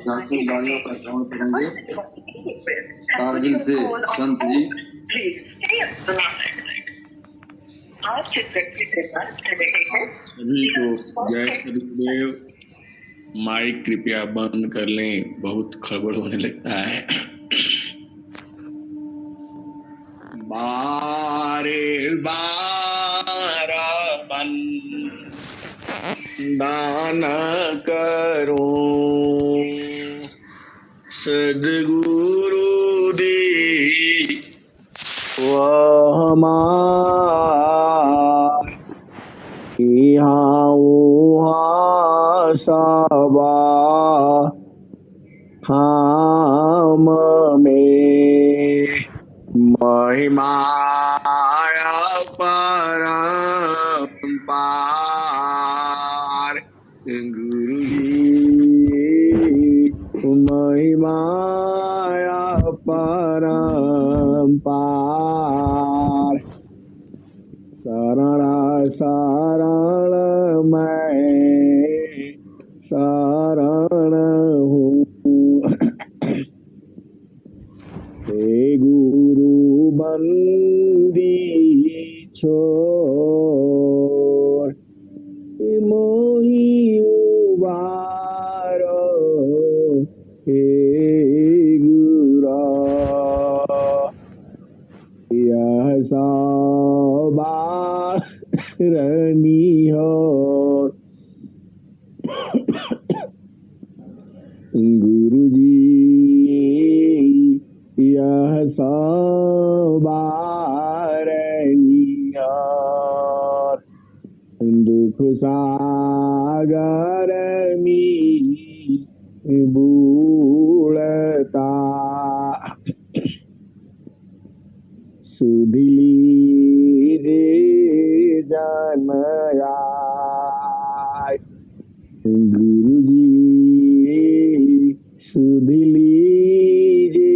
जाके गाड़ियों का ध्यान करेंगे कारगिल से संत जी। सभी को जय सदगुरुदेव। माइक कृपया बंद कर लें, बहुत खड़बड़ होने लगता है। बारे बार दान करो सदगुरु दी वह हमार सबा हम में महिमा परम्पार गुरु जी महिमा परम्पार शरण शरण मैं शरण हूँ हे गुरु बंदी छोड़ मोहि उबारो हे गुरा यह सवारनी हो गुरु जी यह सवारनी हो दुख सागर में बूढ़ता सुधली रे जनयाय गुरु जी सुधली रे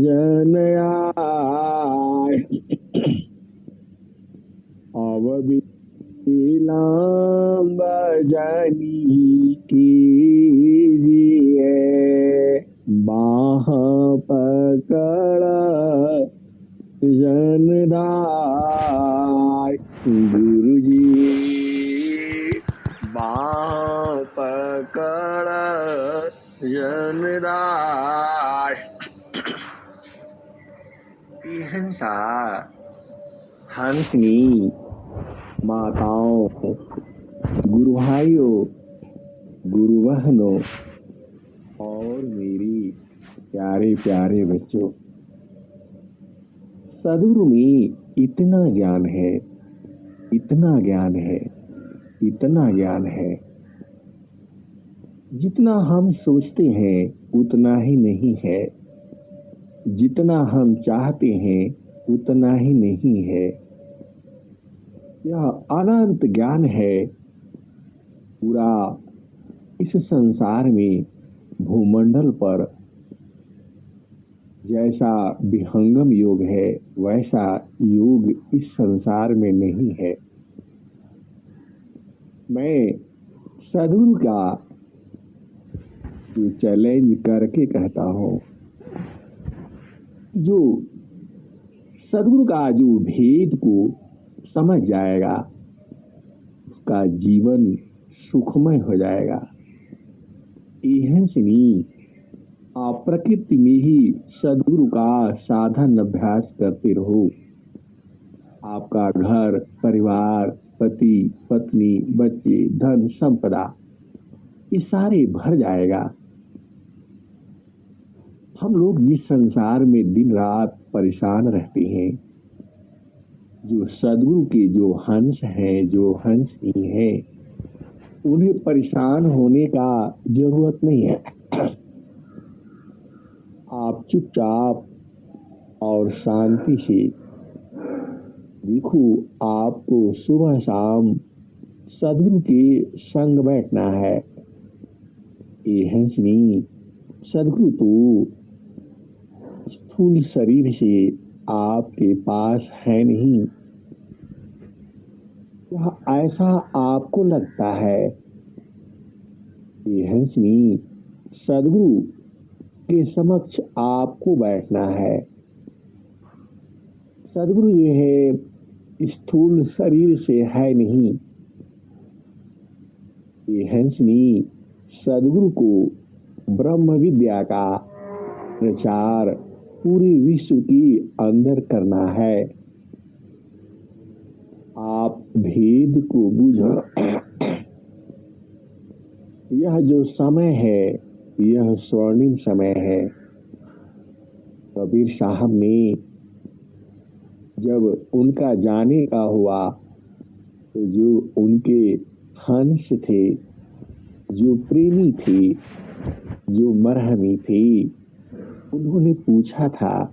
जनयाय अब विलंब जानी कीजिए बाह पकड़ जनदाय गुरु जी बाह पकड़ जनदाय हंसा हंसनी माताओं गुरु भाइयों गुरु बहनों और मेरी प्यारे प्यारे बच्चों, सदगुरु में इतना ज्ञान है, इतना ज्ञान है, इतना ज्ञान है, जितना हम सोचते हैं उतना ही नहीं है, जितना हम चाहते हैं उतना ही नहीं है। यह अनंत ज्ञान है। पूरा इस संसार में भूमंडल पर जैसा विहंगम योग है वैसा योग इस संसार में नहीं है। मैं सदगुरु का जो चैलेंज करके कहता हूँ, जो सदगुरु का जो भेद को समझ जाएगा उसका जीवन सुखमय हो जाएगा। यह सुनी आप प्रकृति में ही सदगुरु का साधन अभ्यास करते रहो। आपका घर परिवार पति पत्नी बच्चे धन संपदा ये सारे भर जाएगा। हम लोग जिस संसार में दिन रात परेशान रहते हैं, जो सदगुरु के जो हंस हैं जो हंसनी हैं, उन्हें परेशान होने का जरूरत नहीं है। आप चुपचाप और शांति से देखो, आपको सुबह शाम सदगुरु के संग बैठना है। ये हंसनी सदगुरु तो स्थूल शरीर से आपके पास है नहीं। यह ऐसा आपको लगता है। ये हंसनी सदगुरु के समक्ष आपको बैठना है। सदगुरु ये है स्थूल शरीर से है नहीं। ये हंसनी सदगुरु को ब्रह्म विद्या का प्रचार पूरे विश्व की अंदर करना है। आप भेद को बुझो। यह जो समय है यह स्वर्णिम समय है। कबीर साहब ने जब उनका जाने का हुआ तो जो उनके हंस थे, जो प्रेमी थे, जो मरहमी थे, उन्होंने पूछा था,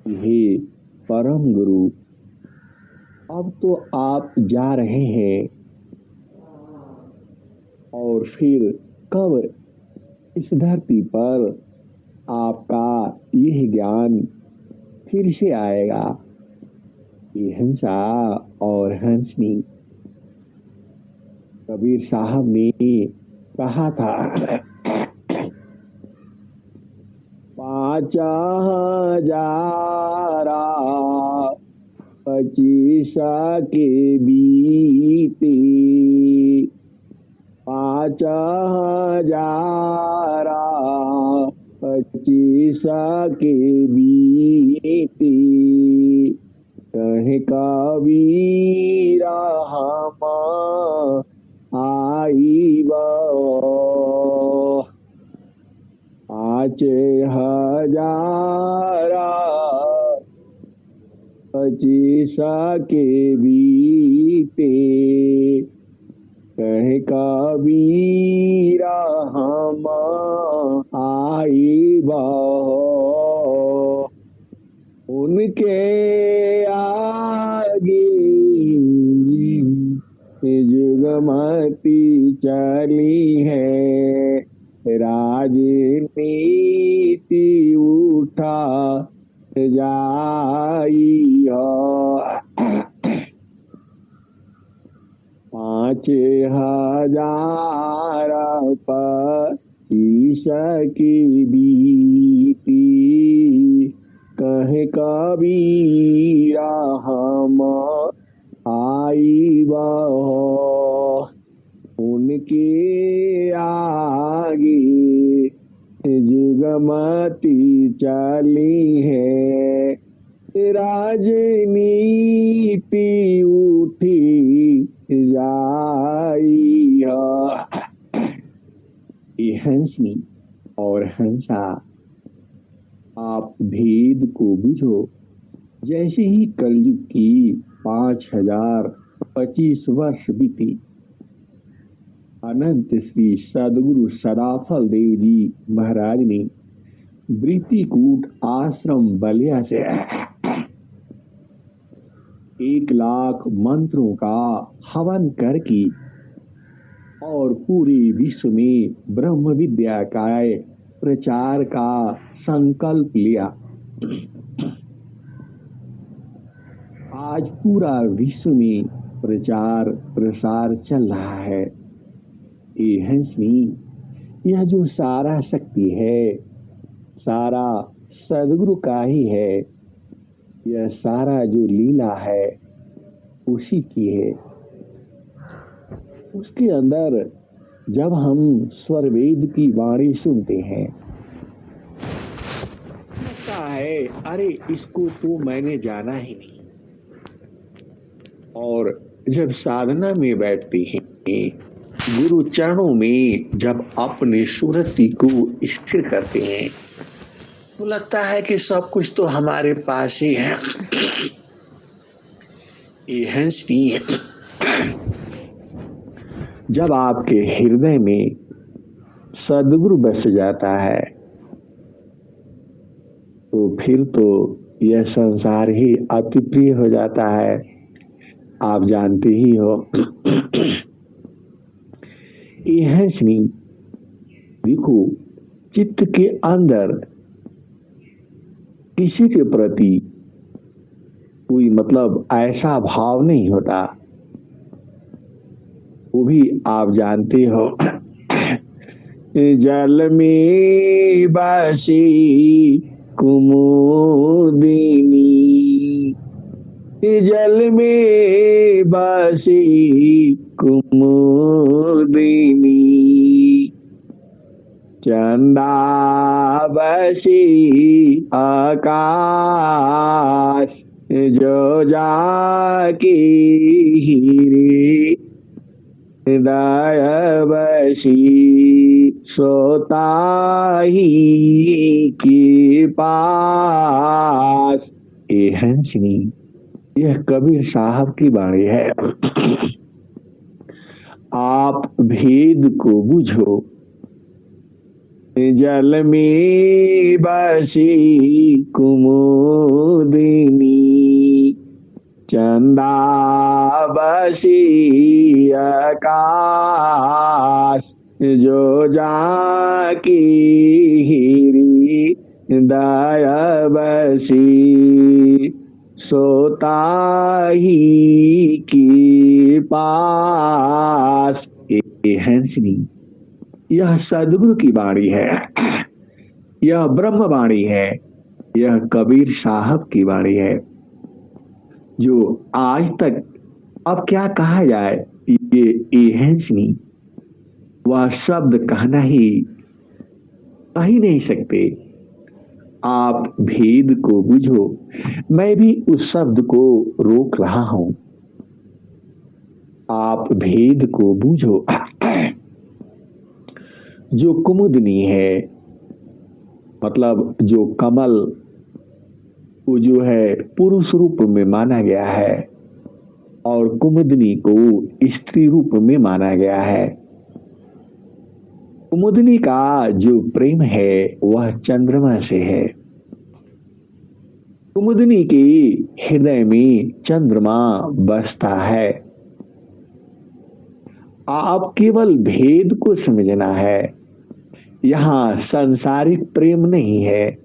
हे परम गुरु, अब तो आप जा रहे हैं और फिर कब इस धरती पर आपका यह ज्ञान फिर से आएगा। ये हंसा और हंसनी कबीर साहब ने कहा था, 5,025 के बीते, 5,025 के बीते, कहे कबीरा हम आईबा, 5,025 के बीते, कहे कबीरा हम आईबा, उनके आगे जुगमती चली है, राजनीति उठा जाई हो, 5,025 की बीती, कहे कबीरा हम आईबा, उनके आगे जुगमती चली है, राजनीति उठी जाई हो। ये हंसनी और हंसा, आप भेद को बुझो। जैसे ही कलयुग की 5,025 वर्ष बीती, अनंत श्री सदगुरु सदाफल देव जी महाराज ने वृत्तिकूट आश्रम बलिया से 1,00,000 मंत्रों का हवन करके और पूरे विश्व में ब्रह्म विद्या का प्रचार का संकल्प लिया। आज पूरा विश्व में प्रचार प्रसार चल रहा है। ये हंसनी, यह जो सारा शक्ति है, सारा सदगुरु का ही है। यह सारा जो लीला है उसी की है। उसके अंदर जब हम स्वर वेद की वाणी सुनते हैं, लगता है अरे इसको तो मैंने जाना ही नहीं। और जब साधना में बैठते हैं, गुरु चरणों में जब अपनी सुरति को स्थिर करते हैं, तो लगता है कि सब कुछ तो हमारे पास ही है। ये हंसनी है। जब आपके हृदय में सदगुरु बस जाता है, तो फिर तो यह संसार ही अति प्रिय हो जाता है। आप जानते ही हो। ये हंसनी, देखो, चित्त के अंदर किसी के प्रति कोई मतलब ऐसा भाव नहीं होता। वो भी आप जानते हो जल में बसी कुमुदिनी, जल में बसी कुमुदिनी, चंदा बसी आकाश, जो जाकी हीरे, हृदय बसी सोताही के पास। ये हंसनी, यह कबीर साहब की वाणी है। आप भेद को बुझो, जल में बसी कुमुदिनी, चंदा बसी आकाश, जो जाकी हीरी, दया बसी सोताही की पास। ये हंसनी, यह सदगुरु की वाणी है, यह ब्रह्म वाणी है, यह कबीर साहब की वाणी है, जो आज तक, अब क्या कहा जाए, ये हंसनी, वह शब्द कहना ही कह ही नहीं सकते। आप भेद को बुझो, मैं भी उस शब्द को रोक रहा हूं। आप भेद को बूझो। जो कुमुदनी है, मतलब जो कमल, वो जो है पुरुष रूप में माना गया है और कुमुदनी को स्त्री रूप में माना गया है। कुमुदनी का जो प्रेम है वह चंद्रमा से है। कुमुदनी के हृदय में चंद्रमा बसता है। आप केवल भेद को समझना है। यहां सांसारिक प्रेम नहीं है,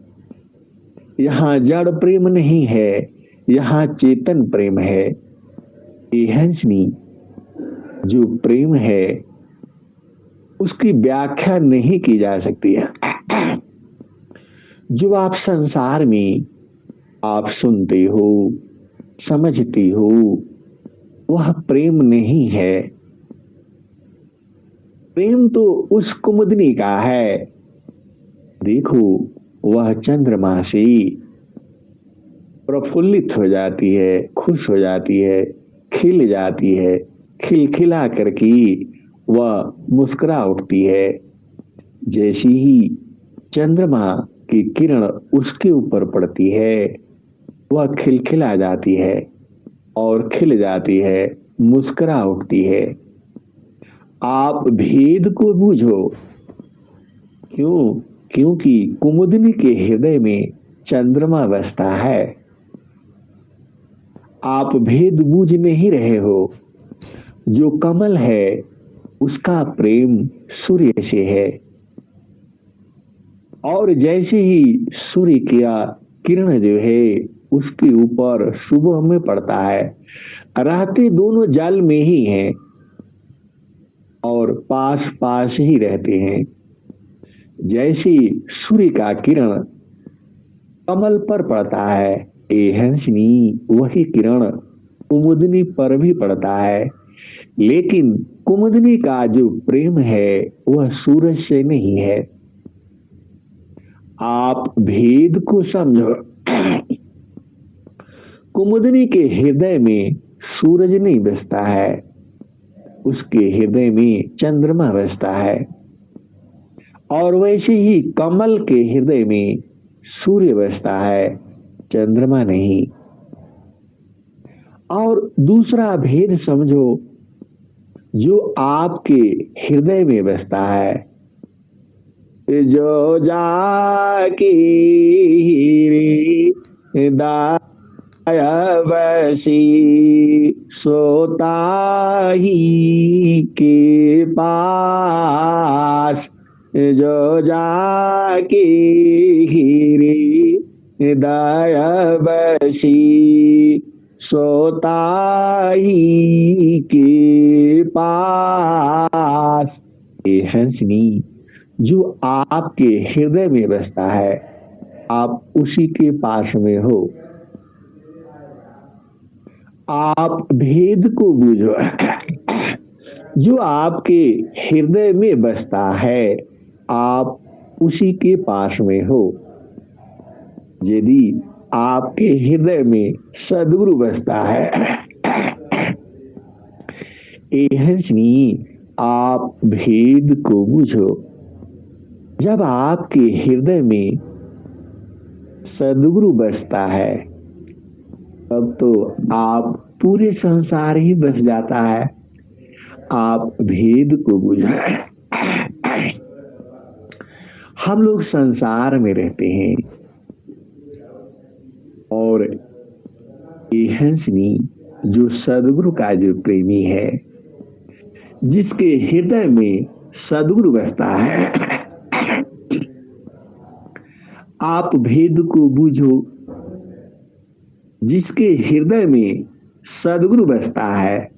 यहां जड़ प्रेम नहीं है, यहां चेतन प्रेम है। ये हंसनी, जो प्रेम है उसकी व्याख्या नहीं की जा सकती है। जो आप संसार में आप सुनते हो, समझते हो, वह प्रेम नहीं है। प्रेम तो उस कुमुदनी का है। देखो, वह चंद्रमा से प्रफुल्लित हो जाती है, खुश हो जाती है, खिल जाती है, खिलखिला करके वह मुस्कुरा उठती है। जैसी ही चंद्रमा की किरण उसके ऊपर पड़ती है, वह खिलखिला जाती है और खिल जाती है, मुस्कुरा उठती है। आप भेद को बूझो। क्यों? क्योंकि कुमुदनी के हृदय में चंद्रमा बसता है। आप भेद बूझ नहीं रहे हो। जो कमल है उसका प्रेम सूर्य से है, और जैसे ही सूर्य का किरण जो है उसके ऊपर सुबह में पड़ता है, रहते दोनों जल में ही हैं और पास पास ही रहते हैं। जैसे सूर्य का किरण कमल पर पड़ता है, ए हंसनी, वही किरण कुमुदनी पर भी पड़ता है। लेकिन कुमुदनी का जो प्रेम है वह सूरज से नहीं है। आप भेद को समझो। कुमुदनी के हृदय में सूरज नहीं बसता है, उसके हृदय में चंद्रमा बसता है। और वैसे ही कमल के हृदय में सूर्य बसता है, चंद्रमा नहीं। और दूसरा भेद समझो, जो आपके हृदय में बसता है, जो जाकी दया बसी सोताही के पास, जो जाकी दया बसी सोताही के पास। ये हंसनी, जो आपके हृदय में बसता है, आप उसी के पास में हो। आप भेद को बूझो। जो आपके हृदय में बसता है, आप उसी के पास में हो। यदि आपके हृदय में सद्गुरु बसता है, एहसनी आप भेद को बूझो। जब आपके हृदय में सद्गुरु बसता है, तब तो आप पूरे संसार ही बस जाता है। आप भेद को बूझो। हम लोग संसार में रहते हैं और एहसनी जो सद्गुरु का जो प्रेमी है, जिसके हृदय में सद्गुरु बसता है, आप भेद को बूझो। जिसके हृदय में सद्गुरु बसता है,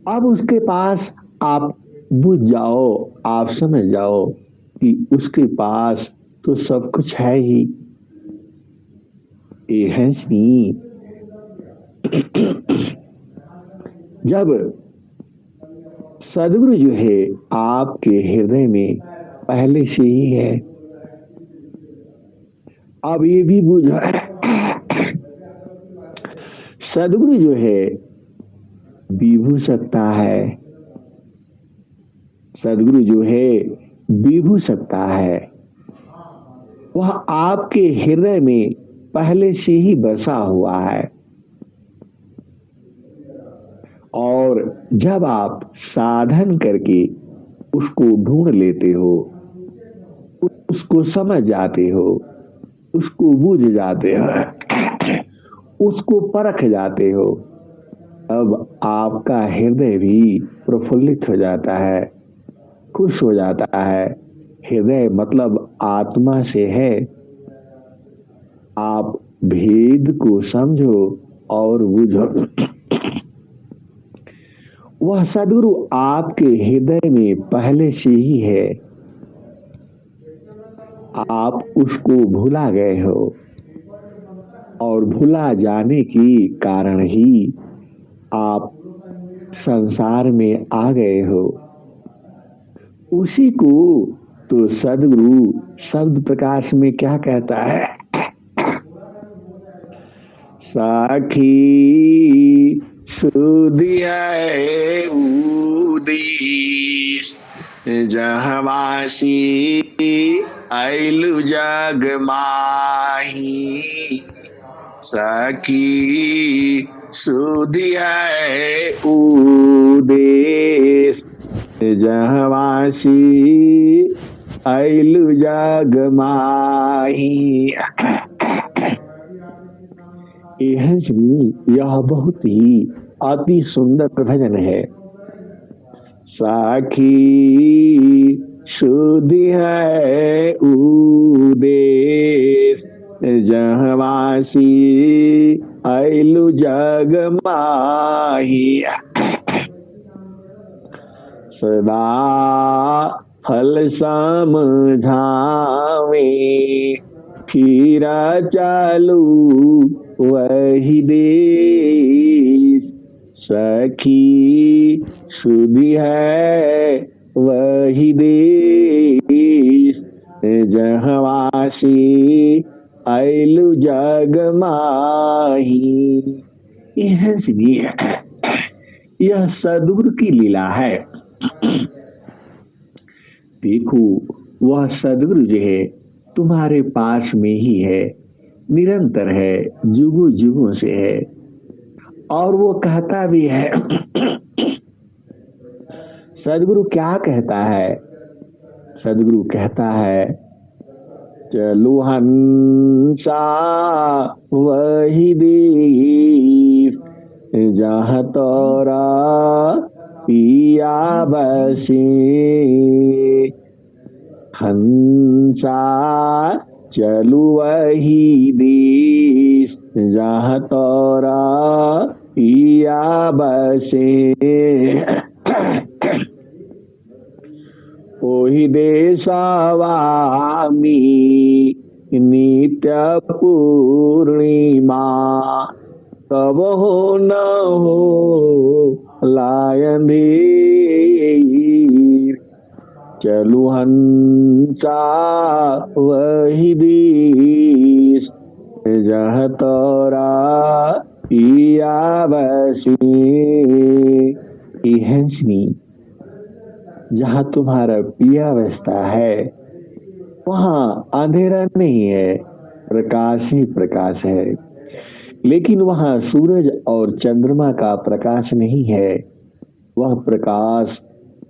अब उसके पास आप बुझ जाओ, आप समझ जाओ कि उसके पास तो सब कुछ है ही। एहसनी जब सद्गुरु जो है आपके हृदय में पहले से ही है, अब ये भी बूझो, सद्गुरु जो है विभू सत्ता है। सद्गुरु जो है विभू सत्ता है। वह आपके हृदय में पहले से ही बसा हुआ है और जब आप साधन करके उसको ढूंढ लेते हो, उसको समझ जाते हो, उसको बूझ जाते हो, उसको परख जाते हो, अब आपका हृदय भी प्रफुल्लित हो जाता है, खुश हो जाता है। हृदय मतलब आत्मा से है। आप भेद को समझो और बूझो। वह सद्गुरु आपके हृदय में पहले से ही है। आप उसको भुला गए हो और भुला जाने की कारण ही आप संसार में आ गए हो। उसी को तो सद्गुरु शब्द प्रकाश में क्या कहता है? साखी सुदिया उदीस जहवासी आइलु जग माही। सखी सुदिया उदेश जहवासी आइलु जग माही। यह बहुत ही अति सुंदर भजन है। साखी शुद्धि है उदेश जहवासी आइलु जग माही। सदा फल समझावे फिरा चालू वही देश। सखी सुधि है वही देश जहवासी आइलु जग माही। यह सद्गुरु की लीला है। देखो, वह सद्गुरु जो है तुम्हारे पास में ही है, निरंतर है, जुगों जुगों से है। और वो कहता भी है, सद्गुरु क्या कहता है? सद्गुरु कहता है, चलो हंसा वही देश जहाँ तोरा पिया बसे। हंसा चलू वही देश जहाँ तोरा पिया बसे। ओहि देशवामी नित्य पूर्णिमा कब हो न हो लायन धीर चलु हंसा वही देश जह तोरा पिया बसी। हंसनी, जहां तुम्हारा पिया बसता है वहां अंधेरा नहीं है, प्रकाश ही प्रकाश है। लेकिन वहां सूरज और चंद्रमा का प्रकाश नहीं है, वह प्रकाश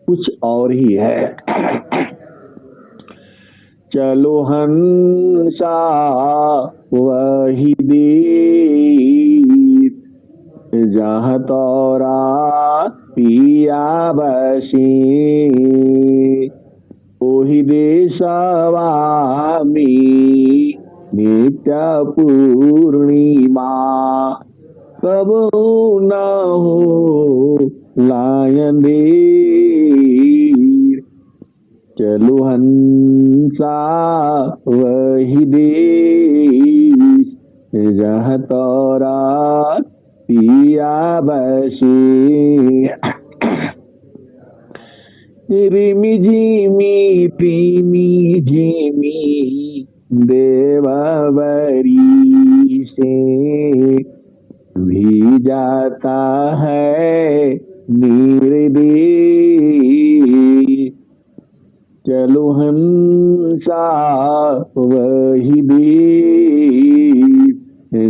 कुछ और ही है। चलो हंसा वही देश जहाँ तोरा पिया बसी। ओहि देशवामी नित्य पूर्णिमा कब न हो लायन धीर चलो हंसा वही देश जहाँ तोरा पिया बसी। रिमि झिमि रिमि झिमि देवबरी से भी जाता है निर्देश चलो हंसा वही देश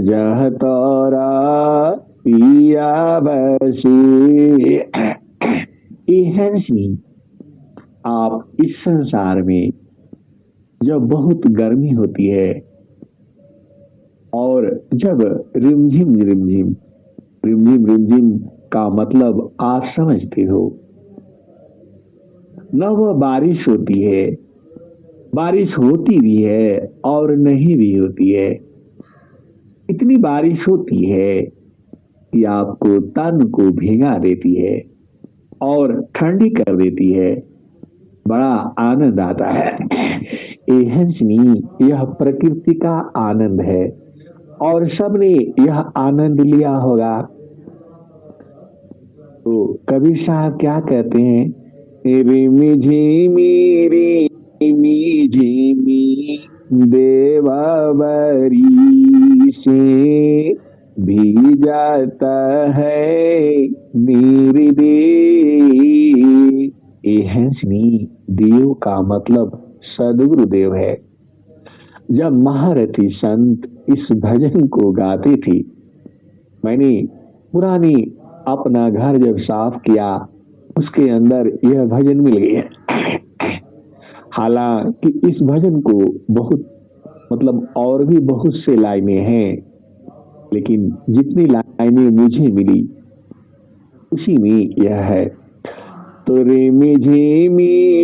जहाँ तोरा पिया बसी। हंसनी, आप इस संसार में जब बहुत गर्मी होती है और जब रिमझिम रिमझिम रिमझिम रिमझिम का मतलब आप समझते हो, न वह बारिश होती है, बारिश होती भी है और नहीं भी होती है। इतनी बारिश होती है कि आपको तन को भीगा देती है और ठंडी कर देती है, बड़ा आनंद आता है। हंसनी, यह प्रकृति का आनंद है और सबने यह आनंद लिया होगा। तो कबीर साहब क्या कहते हैं, रिमि झिमि रिमि झिमि देवबरी से भी जाता है निर्देश। हंसनी, देव का मतलब सदगुरुदेव है। जब महारथी संत इस भजन को गाते थे, मैंने पुरानी अपना घर जब साफ किया, उसके अंदर यह भजन मिल गया। हालांकि इस भजन को बहुत मतलब और भी बहुत से लाइनें हैं, लेकिन जितनी लाइनें मुझे मिली उसी में यह है। तो रिमि झिमि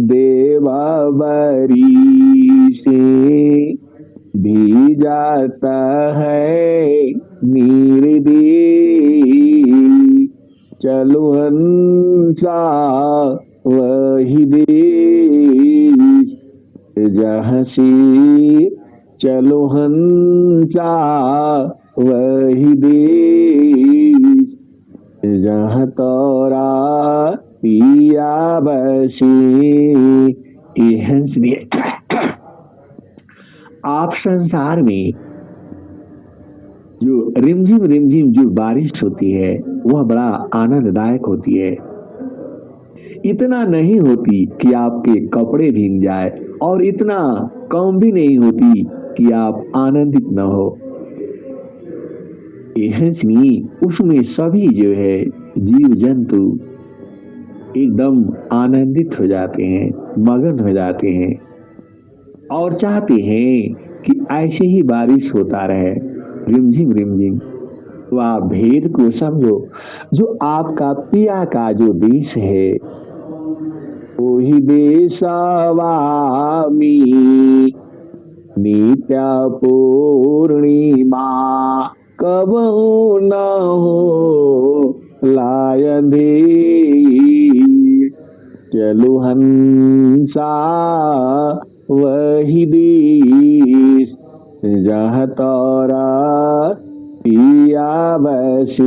देवबरी से भी जाता है निर्देश चलो हंसा वही देश जहाँ से चलो हंसा वही देश जहाँ तोरा पिया बसी। हंसनी, आप संसार में जो रिमझिम जो बारिश होती है वह बड़ा आनंददायक होती है। इतना नहीं होती कि आपके कपड़े भीग जाए और इतना कम भी नहीं होती कि आप आनंदित न हो। हंसनी, उसमें सभी जो है जीव जंतु एकदम आनंदित हो जाते हैं, मगन हो जाते हैं और चाहते हैं कि ऐसे ही बारिश होता रहे, रिमझिम रिमझिम। तो आप भेद को समझो, जो आपका पिया का जो देश है वही देशवामी नित्य पूर्णिमा कब न हो लायन धीर चलो हंसा वही देश जहाँ तोरा पिया बसे।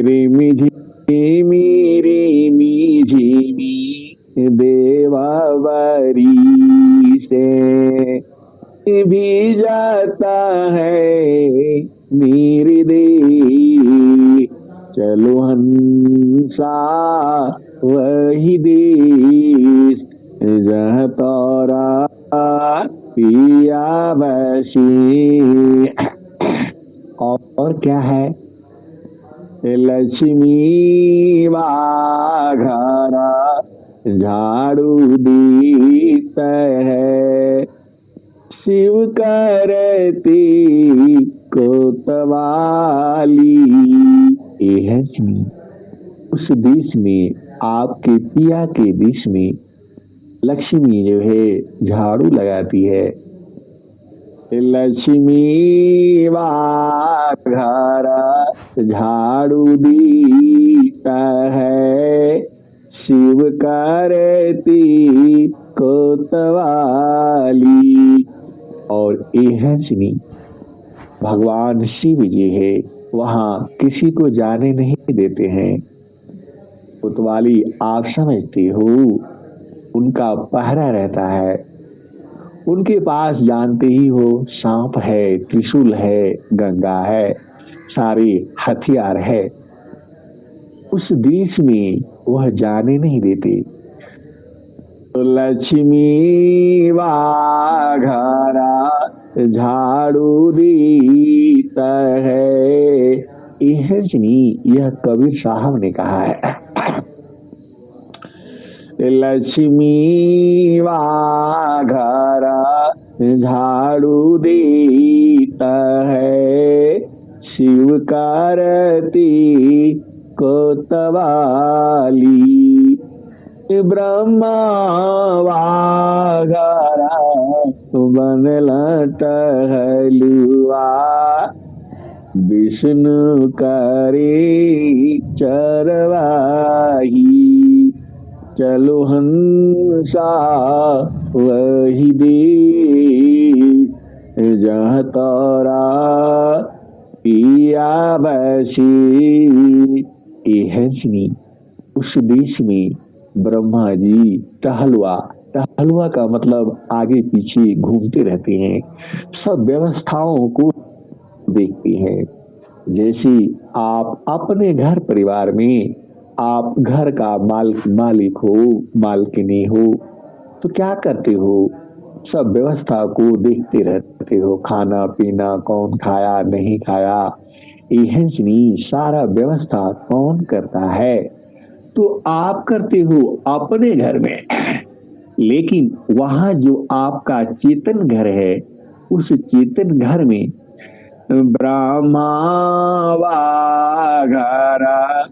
रिमि झिमी रिमि झिमी देवावरी से भी जाता है निर्दे। चलो हंसा वही देश जहाँ तोरा पिया बसी। और क्या है? लक्ष्मी वाघरा झाड़ू दीता है, शिव करती कोतवाली। ये है सुनी, उस देश में, आपके पिया के देश में लक्ष्मी जो है झाड़ू लगाती है। लक्ष्मी वाघरा झाड़ू दीता है, शिव करती कोतवाली। और एहंसनी भगवान शिव जी है, वहां किसी को जाने नहीं देते हैं। कोतवाली आप समझते हो, उनका पहरा रहता है। उनके पास जानते ही हो, सांप है, त्रिशूल है, गंगा है, सारे हथियार है। उस देश में वह जाने नहीं देते। तो लक्ष्मी वाघरा झाड़ू दीता है। यह कबीर साहब ने कहा है। लक्ष्मी वाघरा झाड़ू देता है, शिव करती कोतवाली। ब्रह्मा वाघरा बनला टहलुआ, विष्णु करे चरवाही। चलो हंसा वही देश जहाँ तोरा पिया बसी। हंसनी उस देश में ब्रह्मा जी टहलुआ, टहलुआ का मतलब आगे पीछे घूमते रहते हैं, सब व्यवस्थाओं को देखते हैं। जैसे आप अपने घर परिवार में आप घर का मालिक हो, मालकिनी हो, तो क्या करते हो? सब व्यवस्था को देखते रहते हो, खाना पीना कौन खाया नहीं खाया, एहंसनी सारा व्यवस्था कौन करता है? तो आप करते हो अपने घर में, लेकिन वहां जो आपका चेतन घर है, उस चेतन घर में ब्रह्मा वाघरा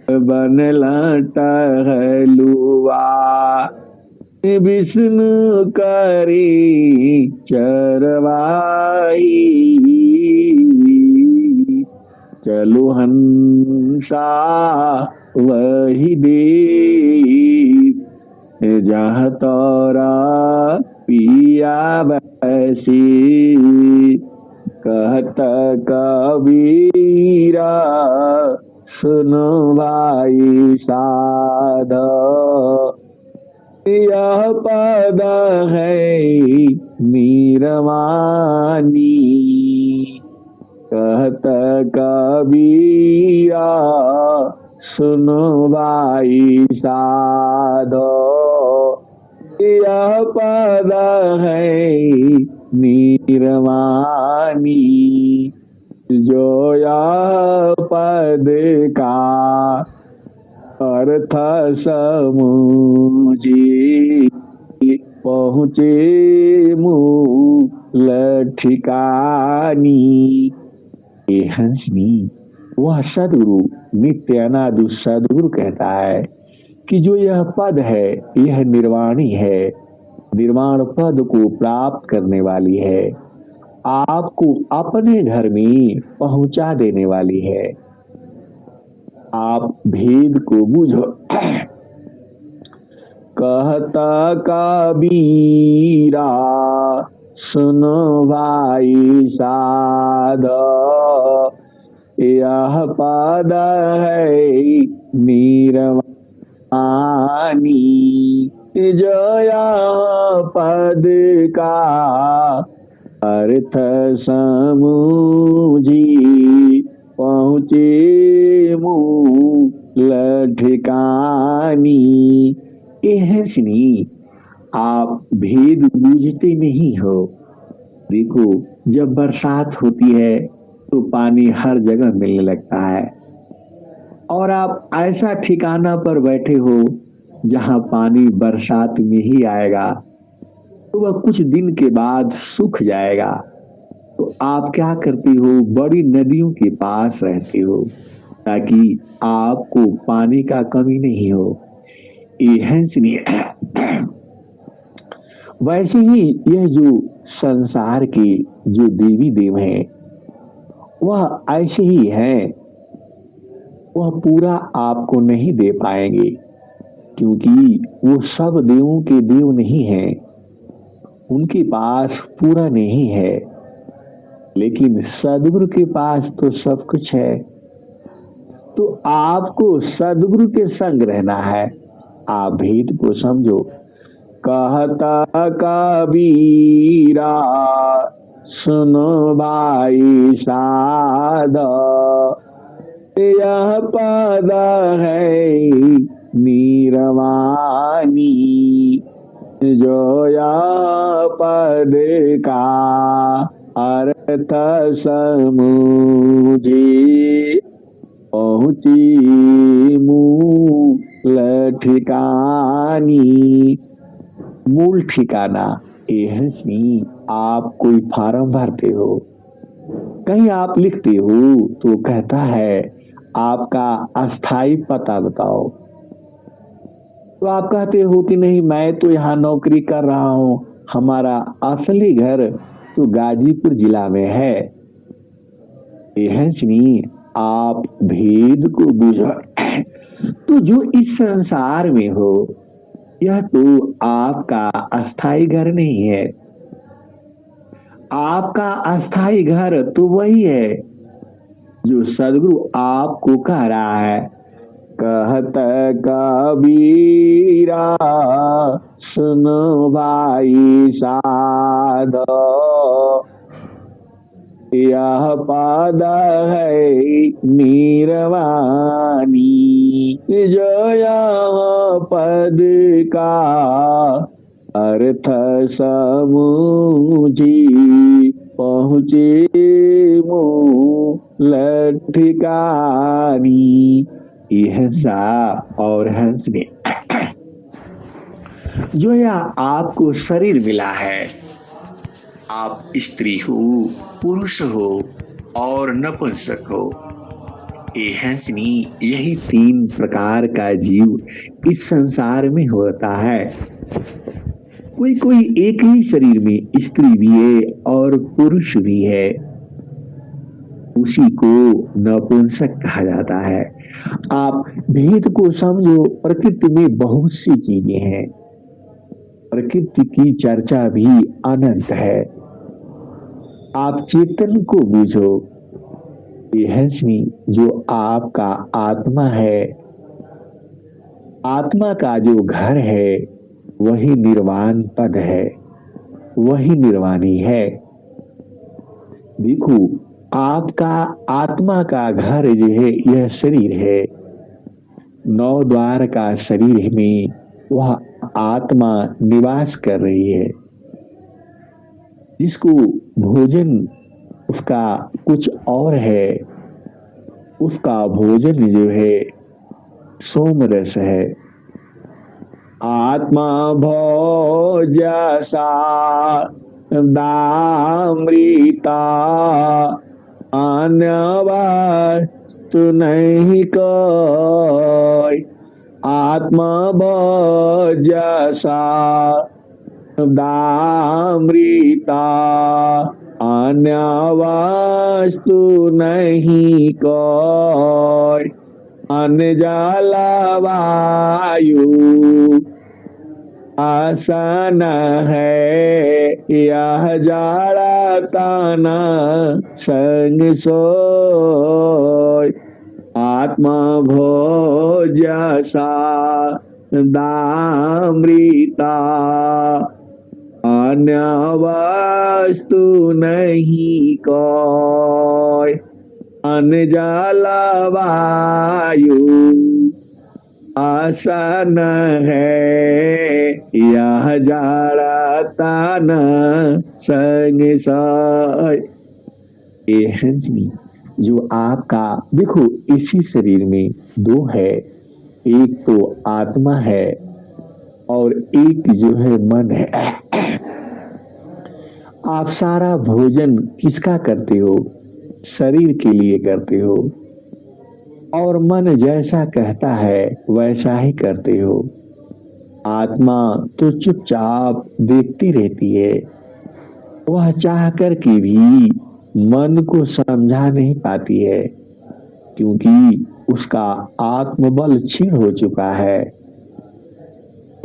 बनला टहलुआ, विष्णु करे चरवाही। चलो हंसा वही देश जहाँ तोरा पिया बसी। कहत कबीरा सुनो भाई साध, यह पद है नीरवानी। कहत कबीरा सुनो भाई साधो, यह पद है नीरवानी। जो यह पद का अर्थ समझी, पहुँचे मूल ठिकानी। ये हंसनी वह सदगुरु, नित्यानंद सदगुरु कहता है कि जो यह पद है, यह निर्वाणी है, निर्वाण पद को प्राप्त करने वाली है, आपको अपने घर में पहुंचा देने वाली है। आप भेद को बूझो। कहता कबीरा सुनो भाई साध, यह पद है निर्वाणी, जो यह पद का अर्थ समूझी, पहुँचे मूल ठिकानी। ये है सुनी, आप भेद बूझते नहीं हो। देखो, जब बरसात होती है तो पानी हर जगह मिलने लगता है, और आप ऐसा ठिकाना पर बैठे हो जहां पानी बरसात में ही आएगा, तो वह कुछ दिन के बाद सूख जाएगा। तो आप क्या करते हो, बड़ी नदियों के पास रहते हो ताकि आपको पानी का कमी नहीं हो। ये है सुनिए। वैसे ही यह जो संसार के जो देवी देव हैं, वह ऐसे ही हैं। वह पूरा आपको नहीं दे पाएंगे, क्योंकि वो सब देवों के देव नहीं हैं, उनके पास पूरा नहीं है। लेकिन सदगुरु के पास तो सब कुछ है। तो आपको सदगुरु के संग रहना है। आप भेद को समझो। कहता कबीरा सुनो भाई साध, यह पद है निर्वाणी, जो यह पद का अर्थ समूझे, पहुँची मूल ठिकानी। मूल ठिकाना यह सी, आप कोई फार्म भरते हो, कहीं आप लिखते हो तो कहता है आपका अस्थाई पता बताओ। तो आप कहते हो कि नहीं, मैं तो यहाँ नौकरी कर रहा हूं, हमारा असली घर तो गाजीपुर जिला में है। यह सुनिए, आप भेद को बूझो। तो जो इस संसार में हो, यह तो आपका अस्थाई घर नहीं है। आपका अस्थाई घर तो वही है जो सदगुरु आपको कह रहा है। कहत कबीरा सुनो भाई साध, यह पद है निर्वाणी, जो यह पद का अर्थ समूझी, पहुँचे मूल ठिकानी। हंसा और हंस ने जो यह आपको शरीर मिला है, आप स्त्री हो, पुरुष हो और नपुंसक हो, ये हंसनी, यही तीन प्रकार का जीव इस संसार में होता है। कोई कोई एक ही शरीर में स्त्री भी है और पुरुष भी है, उसी को नपुंसक कहा जाता है। आप भेद को समझो। प्रकृति में बहुत सी चीजें हैं, प्रकृति की चर्चा भी अनंत है। आप चेतन को बूझो। यह जो आपका आत्मा है, आत्मा का जो घर है वही निर्वाण पद है, वही निर्वाणी है। देखो, आपका आत्मा का घर जो है यह शरीर है। 9 द्वार का शरीर में वह आत्मा निवास कर रही है। जिसको भोजन उसका कुछ और है, उसका भोजन जो है सोम रस है। आत्मा भोजसा दामृता, अन्य वस्तु नहीं कोई। आत्मा भोजसा दामृता, अन्य वस्तु नहीं कोई। अन्न जल वायु आसन है, यह जाड़ा ताना संग सोय। आत्मा भोज्य सा दामृता, अन्य वस्तु नहीं कोय। अन्न जल वायु आसन है, यह जाड़ा तान संग साय। ये हंसनी जो आपका देखो, इसी शरीर में दो है, एक तो आत्मा है और एक जो है मन है। आप सारा भोजन किसका करते हो? शरीर के लिए करते हो, और मन जैसा कहता है वैसा ही करते हो। आत्मा तो चुपचाप देखती रहती है, वह चाह कर के भी मन को समझा नहीं पाती है, क्योंकि उसका आत्मबल क्षीण हो चुका है।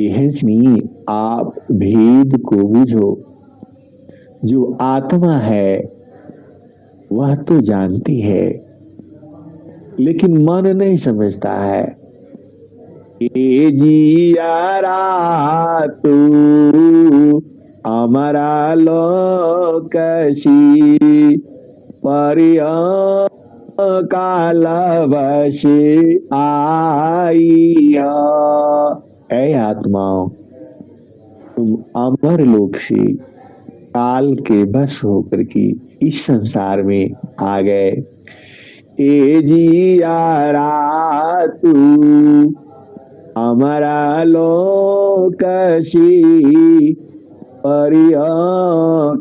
इसलिए आप भेद को बुझो। जो आत्मा है वह तो जानती है, लेकिन मन नहीं समझता है। ए जियारा तू हमारा लोकसी परिया काल बस आई। ऐ आत्माओं, तुम अमर लोक से काल के बस होकर के इस संसार में आ गए। ए जियारा तू हमारा लोकसी परिय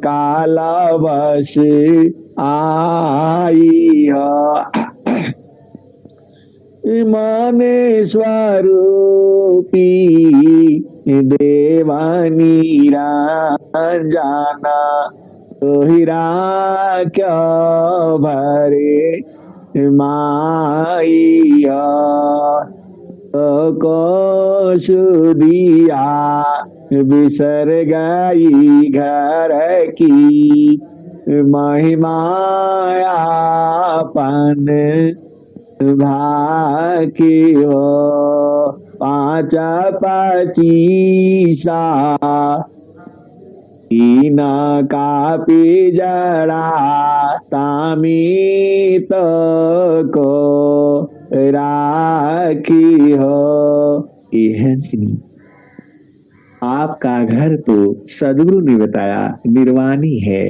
काल बस आई। माने स्वरूपी देवानी जाना, तो हीरा क्या भरे माइया। को सुदिया बिसर गई घर की महिमायापन भाकी हो। पाँच पचीसा ईना का पिजड़ा तामित को राखी हो। हंसनी, आपका घर तो सदगुरु ने बताया निर्वाणी है,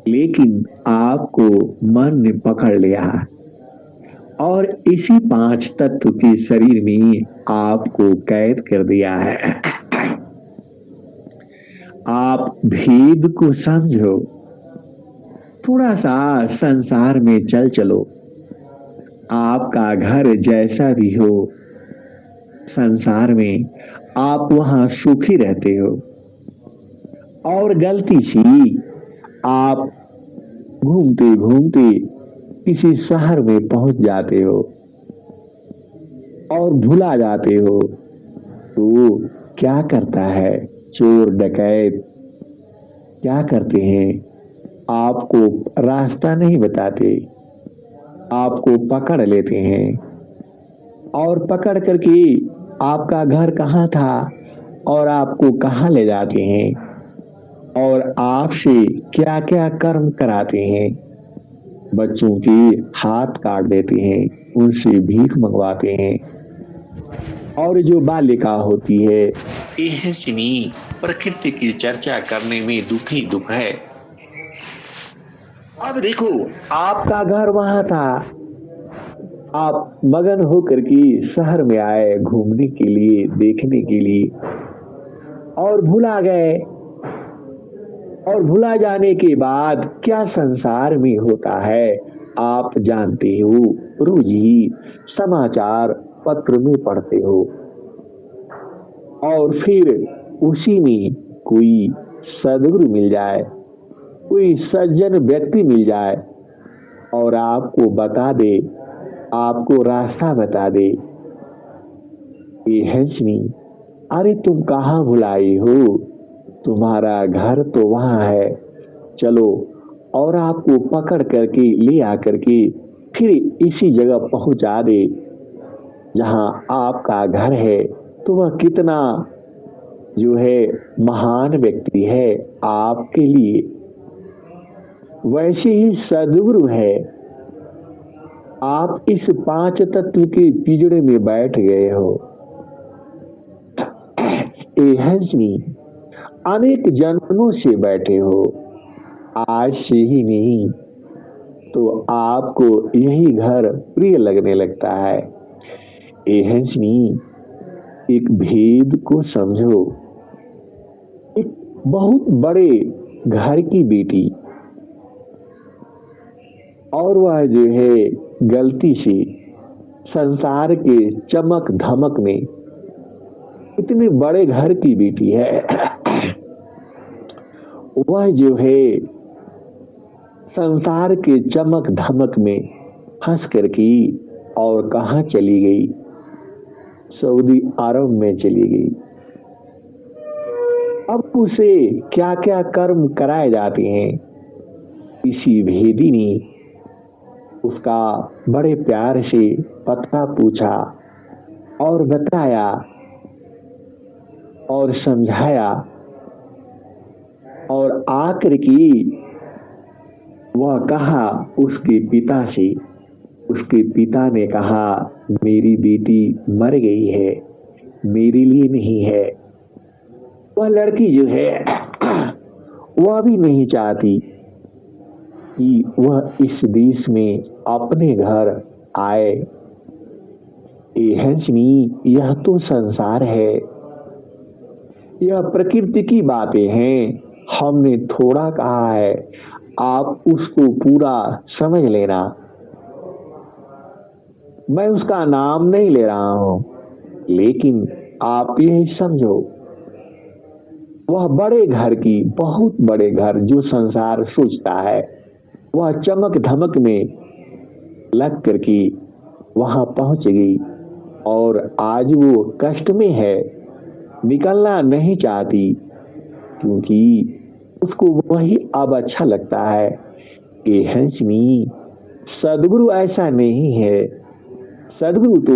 लेकिन आपको मन ने पकड़ लिया और इसी पांच तत्व के शरीर में आपको कैद कर दिया है। आप भेद को समझो, थोड़ा सा संसार में चल चलो। आपका घर जैसा भी हो संसार में, आप वहां सुखी रहते हो, और गलती सी आप घूमते घूमते किसी शहर में पहुंच जाते हो और भुला जाते हो, तो क्या करता है चोर डकैत? क्या करते हैं? आपको रास्ता नहीं बताते, आपको पकड़ लेते हैं और पकड़ करके आपका घर कहाँ था और आपको कहाँ ले जाते हैं और आपसे क्या क्या कर्म कराते हैं। बच्चों के हाथ काट देते हैं, उनसे भीख मंगवाते हैं, और जो बालिका होती है, एहसनी प्रकृति की चर्चा करने में दुख ही दुख है। अब देखो, आपका घर वहां था, आप मगन होकर के शहर में आए घूमने के लिए, देखने के लिए, और भुला गए। और भुला जाने के बाद क्या संसार में होता है आप जानते हो, रोज ही समाचार पत्र में पढ़ते हो, और फिर उसी में कोई सदगुरु मिल जाए, कोई सज्जन व्यक्ति मिल जाए और आपको बता दे आपको रास्ता बता दे। ये हंसनी, अरे तुम कहाँ भुलाई हो, तुम्हारा घर तो वहां है, चलो। और आपको पकड़ करके ले आकर के फिर इसी जगह पहुंचा दे जहां आपका घर है। तो वह कितना जो है महान व्यक्ति है आपके लिए। वैसे ही सदगुरु है। आप इस पांच तत्व के पिंजड़े में बैठ गए हो। ए हंसनी, अनेक जन्मों से बैठे हो, आज से ही नहीं। तो आपको यही घर प्रिय लगने लगता है। ए हंसनी, एक भेद को समझो। एक बहुत बड़े घर की बेटी, और वह जो है गलती से संसार के चमक धमक में, इतने बड़े घर की बेटी है, वह जो है संसार के चमक धमक में फंस करके और कहाँ चली गई, सऊदी अरब में चली गई। अब उसे क्या क्या कर्म कराए जाते हैं, इसी भेदी ने उसका बड़े प्यार से पता पूछा और बताया और समझाया। और आकर की वह कहा उसके पिता से, उसके पिता ने कहा मेरी बेटी मर गई है, मेरे लिए नहीं है। वह लड़की जो है वह भी नहीं चाहती कि वह इस देश में अपने घर आए। ए हंसनी, यह तो संसार है, यह प्रकृति की बातें हैं। हमने थोड़ा कहा है, आप उसको पूरा समझ लेना। मैं उसका नाम नहीं ले रहा हूं, लेकिन आप यही समझो, वह बड़े घर की, बहुत बड़े घर जो संसार सोचता है, वह चमक धमक में लग करके वहां पहुंच गई। और आज वो कष्ट में है, निकलना नहीं चाहती, क्योंकि उसको वही अब अच्छा लगता है। ए हंसनी, सदगुरु ऐसा नहीं है। सदगुरु तो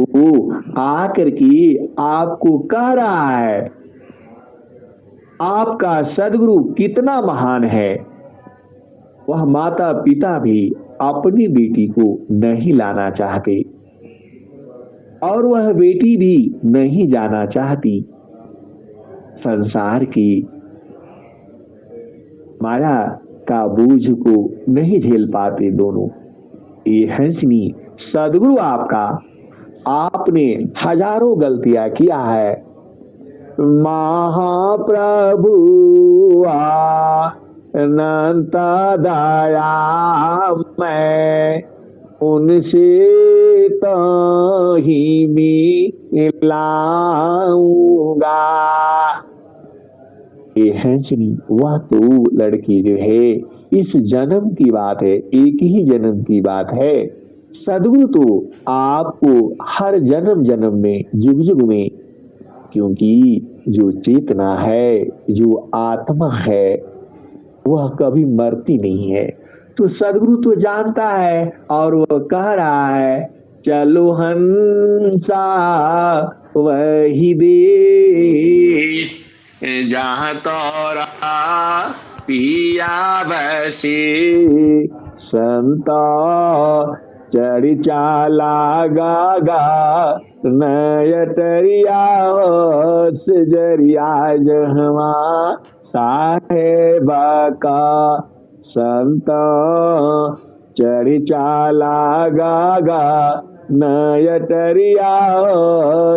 आकर के आपको कह रहा है, आपका सदगुरु कितना महान है। वह माता पिता भी अपनी बेटी को नहीं लाना चाहते, और वह बेटी भी नहीं जाना चाहती। संसार की माया का बोझ को नहीं झेल पाते दोनों। ये हंसनी, सदगुरु आपका, आपने हजारों गलतियां किया है। महाप्रभु अनंत दया मैं उनसे तो ही मिलाऊंगा। ये हंसनी, वह तो लड़की जो है इस जन्म की बात है, एक ही जन्म की बात है। सदगुरु तो आपको हर जन्म जन्म में, युग युग में, क्योंकि जो चेतना है, जो आत्मा है, वह कभी मरती नहीं है। तो सदगुरु तो जानता है, और वह कह रहा है चलो हंसा वही देश जहां तोरा पिया बसे, संता चढ़ चाला गागा नयटरिया सजरिया जहवा साहेब का, संत चढ़ चाला गागा नयटरिया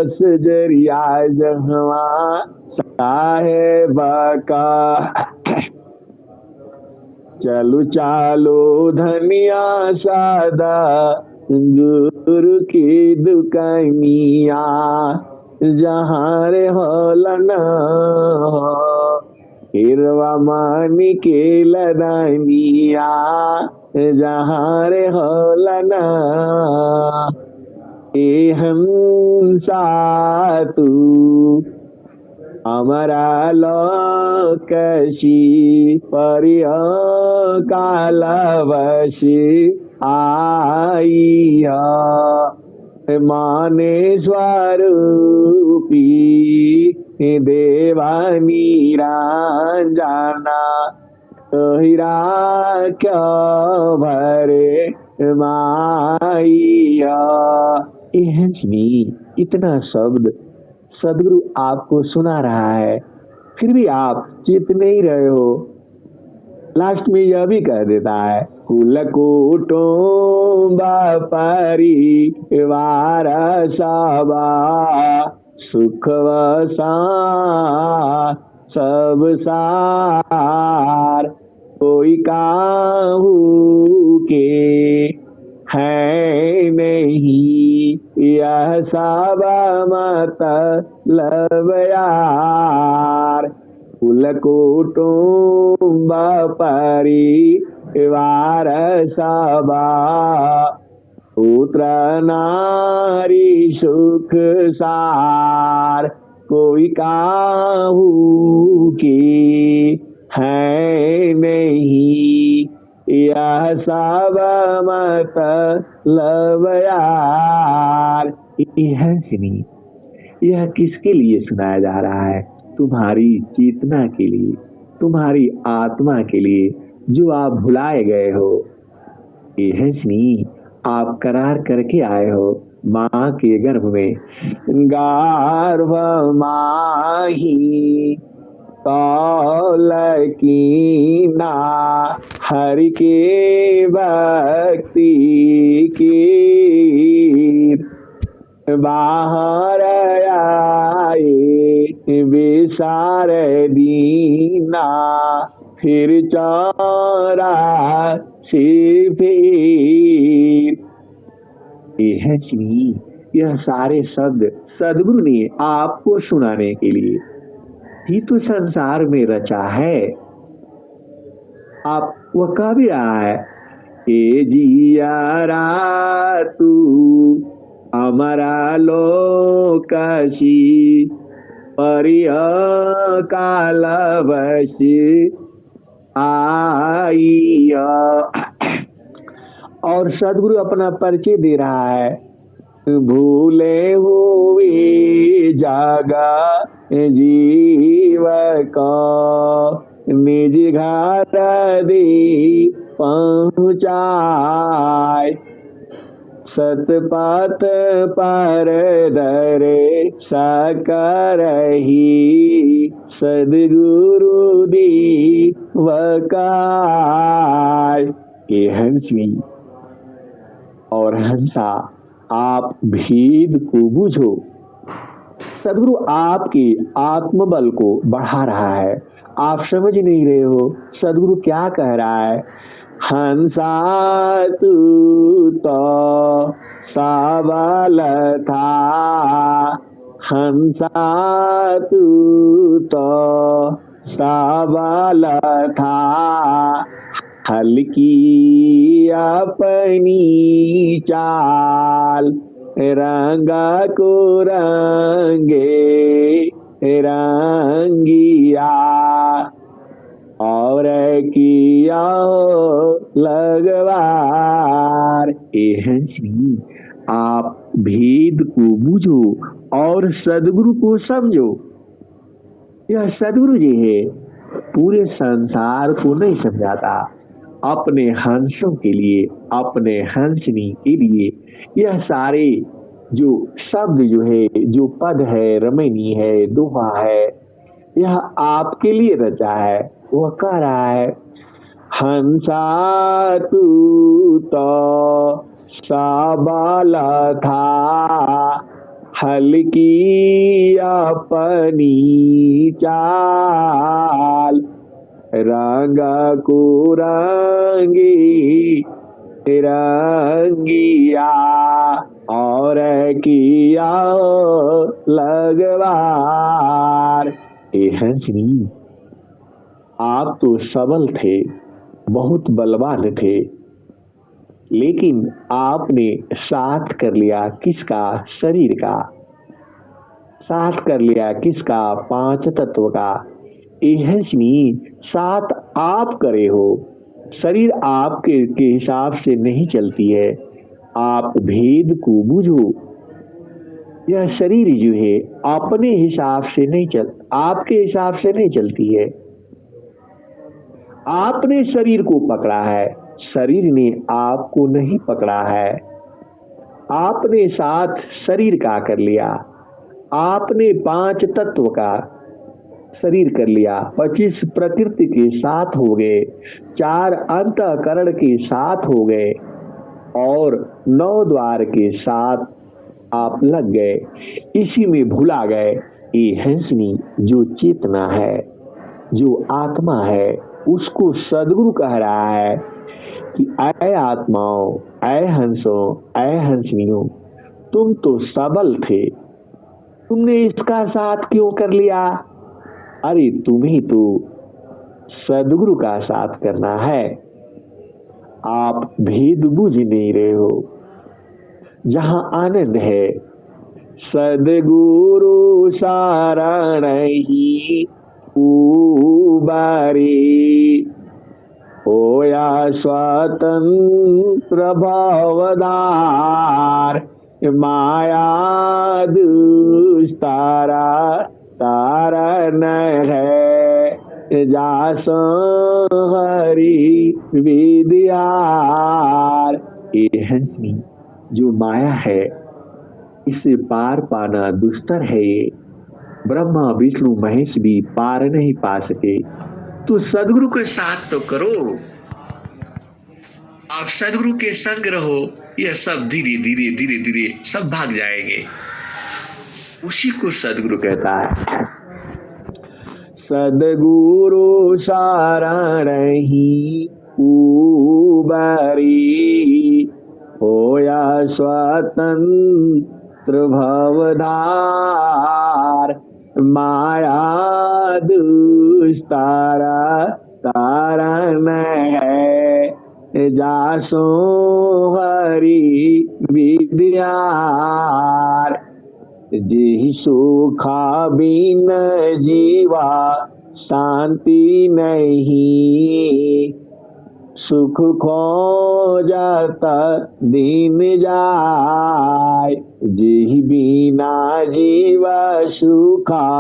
सजरिया जहवा साहेब का। चलो चालो धनिया सादा गुरु की दुकानिया, जहाँ रे होलना हिरवा मानी के लदानिया, जहाँ रे होलना ए हंसा तू अमरा लोकशी परिय कालवशी आइया माने स्वरूपी देवानी रांजना तोहिरा क्यों भरे माइया। ए हंसनी, इतना शब्द सदगुरु आपको सुना रहा है, फिर भी आप चेत नहीं रहे हो। लास्ट में यह भी कह देता है, कुल कुटुंब परिवार सबा सुख वसा सब सार कोई काहू के है नहीं यह सब मतलब यार। कुल कुटुंब परिवार सबा पुत्र नारी सुख सार कोई काहू की है नहीं यह सब मतलब यार। यह सुनी, यह किसके लिए सुनाया जा रहा है? तुम्हारी चेतना के लिए, तुम्हारी आत्मा के लिए, जो आप भुलाए गए हो। यह सुनी, आप करार करके आए हो माँ के गर्भ में, गर्भ माही कौल की ना हरि के भक्ति की बाहर आए विसार दीना फिर चौरा फिर। यह सुनिए, यह सारे शब्द सदगुरु ने आपको सुनाने के लिए ही तो संसार में रचा है। आप वह कह भी रहा है, ए जियारा तू अमरा लोकसी परिय कालवशी आइया। और सदगुरु अपना परिचय दे रहा है, भूले हुए जागा जीव को निज घर दे पहुँचाए सतपथ पर दरे सकरही सदगुरु दी वकार। ये हंसी और हंसा, आप भेद को बूझो। सदगुरु आपके आत्मबल को बढ़ा रहा है, आप समझ नहीं रहे हो सदगुरु क्या कह रहा है। हंसा तू तो सबल था, हंसा तू तो सबल था, हल्की अपनी चाल रंगा को रंगे रंगिया और किया लगवार। ए हंसी, आप भेद को बूझो और सदगुरु को समझो। यह सदगुरु जी है, पूरे संसार को नहीं समझाता, अपने हंसों के लिए, अपने हंसनी के लिए यह सारे जो शब्द जो है, जो पद है, रमणी है, दोहा है, यह आपके लिए रचा है। वह कह रहा है, हंसा तू तो सबल था, हल्की अपनी चाल रंग को रंगी रंगिया और किया लगवार। ए हंसनी, आप तो सबल थे, बहुत बलवान थे, लेकिन आपने साथ कर लिया किसका? शरीर का। साथ कर लिया किसका? पांच तत्व का। एहसनी साथ आप करे हो। शरीर आपके के हिसाब से नहीं चलती है। आप भेद को बूझो। यह शरीर जो है अपने हिसाब से नहीं चल आपके हिसाब से नहीं चलती है। आपने शरीर को पकड़ा है, शरीर ने आपको नहीं पकड़ा है। आपने साथ शरीर का कर लिया। आपने पांच तत्व का शरीर कर लिया, 25 प्रकृति के साथ हो गए, 4 अंतःकरण के साथ हो गए और 9 द्वार के साथ आप लग गए। इसी में भुला गए ये हंसनी जो चेतना है, जो आत्मा है, उसको सदगुरु कह रहा है कि ऐ आत्माओं, ऐ हंसों, ऐ हंसनियों, तुम तो सबल थे, तुमने इसका साथ क्यों कर लिया? अरे तुम्हें तो सदगुरु का साथ करना है। आप भेद बुझ नहीं रहे हो। जहां आनंद है, सदगुरु शरण ही उबारी, होया स्वतंत्र भवदार, माया दुस्तारा तारण है, जासो हरि विद्यार। ये हंसनी जो माया है, इसे पार पाना दुस्तर है। ये ब्रह्मा विष्णु महेश भी पार नहीं पा सके। तो सदगुरु के साथ तो करो। आप सदगुरु के संग रहो, यह सब धीरे धीरे धीरे धीरे सब भाग जाएंगे। उसी को सदगुरु कहता है। सदगुरु शरण ही उबारी, होया स्वतंत्र भवधार, माया दुस्तारा तारण है, जासो हरि विद्यार। जेहि सुखा बिन जीवा शांति नहीं, सुख खोजत दिन जाय। जेहि बिना जीव सुखा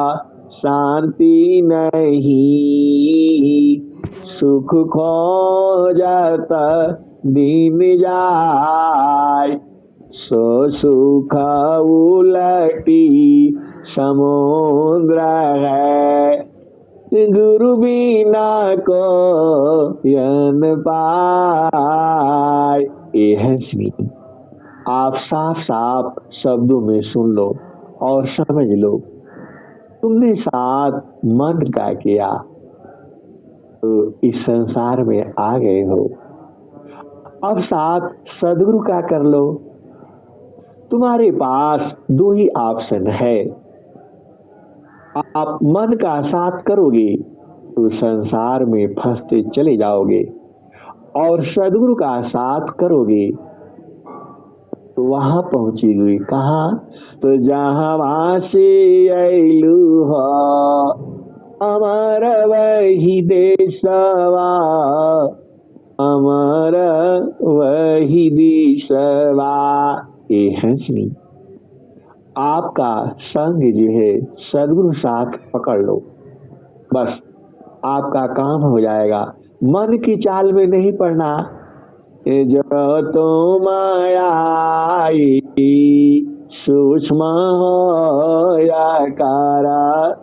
शांति नहीं, सुख खोजत दिन जाय। सो सुख उलटी समुद्र है, गुरु बिना को यन पाय। ये हंसनी आप साफ साफ शब्दों में सुन लो और समझ लो। तुमने साथ मन का किया तो इस संसार में आ गए हो। अब साथ सदगुरु का कर लो। तुम्हारे पास दो ही ऑप्शन है। आप मन का साथ करोगे तो संसार में फंसते चले जाओगे, और सदगुरु का साथ करोगे तो वहां पहुंचेगी कहां? तो जहां से अइलू हो अमर वही देशवा, अमर वही दिशवा। ये हंसनी आपका संग जो है सदगुरु साथ पकड़ लो, बस आपका काम हो जाएगा। मन की चाल में नहीं पड़ना। जो तो मायाई सूक्ष्म हो या कारा,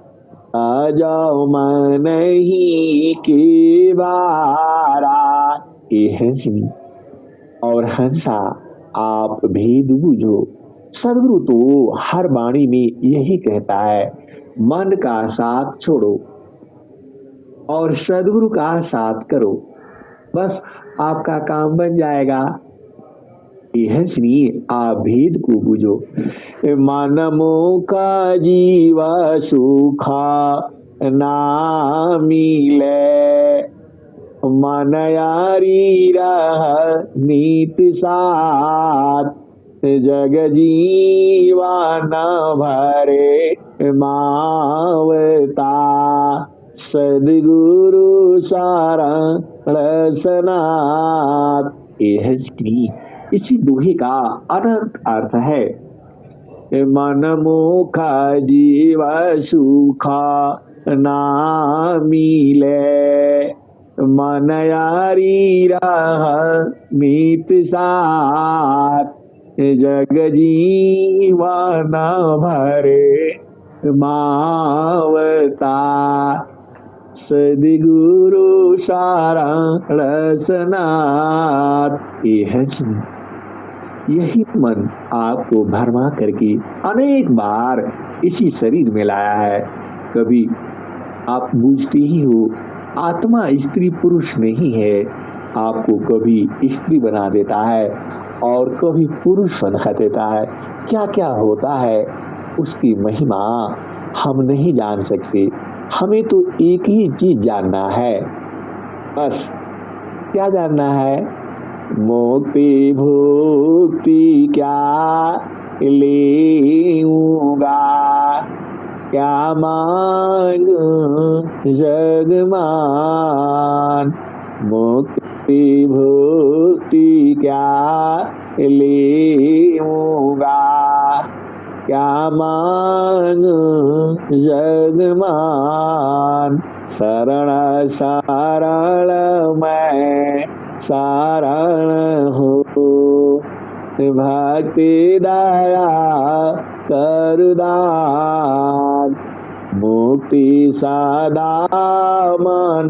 जाओ मन ही की बारा। ये हंसनी और हंसा आप भेद बूझो। सदगुरु तो हर वाणी में यही कहता है, मन का साथ छोड़ो और सदगुरु का साथ करो, बस आपका काम बन जाएगा। यह सुनिए, आप भेद को बूझो। मन मुखा जीवा सुखा ना मिले, मन यारी रह नीत साथ, जग जीवा न भरे मावता, सदगुरु शरण सनाथ। यह इसी दोहे का अनंत अर्थ है। मन मुख जीव सुख ना मिले, मन यारी रह मीत साथ, जग जीवन भरे मावता, सदगुरु शरण सनाथ। यही मन आपको भरमा करके अनेक बार इसी शरीर में लाया है। कभी आप बूझते ही हो आत्मा स्त्री पुरुष नहीं है, आपको कभी स्त्री बना देता है और कभी पुरुष बना देता है। क्या क्या होता है उसकी महिमा हम नहीं जान सकते। हमें तो एक ही चीज जानना है, बस क्या जानना है? मुक्ति भुक्ति क्या लेऊंगा, क्या मांग जगमान। मुक्ति भुक्ति क्या लेऊंगा, क्या मांग जगमान। शरण शरण मैं शरण हूँ, भक्ति दया कर दान। मुक्ति सदा मन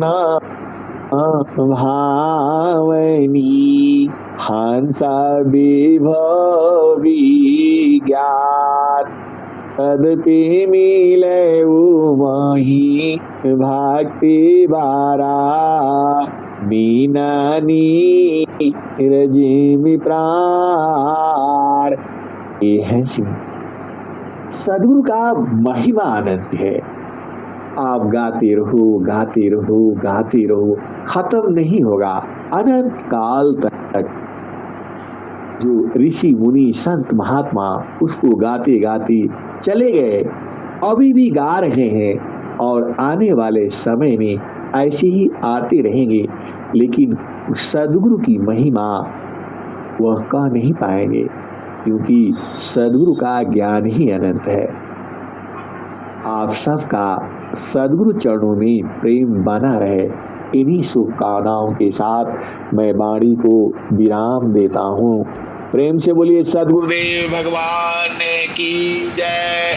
भावनी, हंस विभवी ज्ञात। तदपि मिले वही भक्ति बारा, मीनानी रजिमी प्राण। ये है सदगुरु का महिमा अनंत है। आप गाते रहो गाते रहो गाते रहो, खत्म नहीं होगा अनंत काल तक। जो ऋषि मुनि संत महात्मा उसको गाते गाते चले गए, अभी भी गा रहे हैं और आने वाले समय में ऐसे ही आते रहेंगे। लेकिन सदगुरु की महिमा वह कह नहीं पाएंगे, क्योंकि सदगुरु का ज्ञान ही अनंत है। आप सबका सदगुरु चरणों में प्रेम बना रहे, इन्हीं शुभकामनाओं के साथ मैं वाणी को विराम देता हूँ। प्रेम से बोलिए सदगुरुदेव भगवान की जय।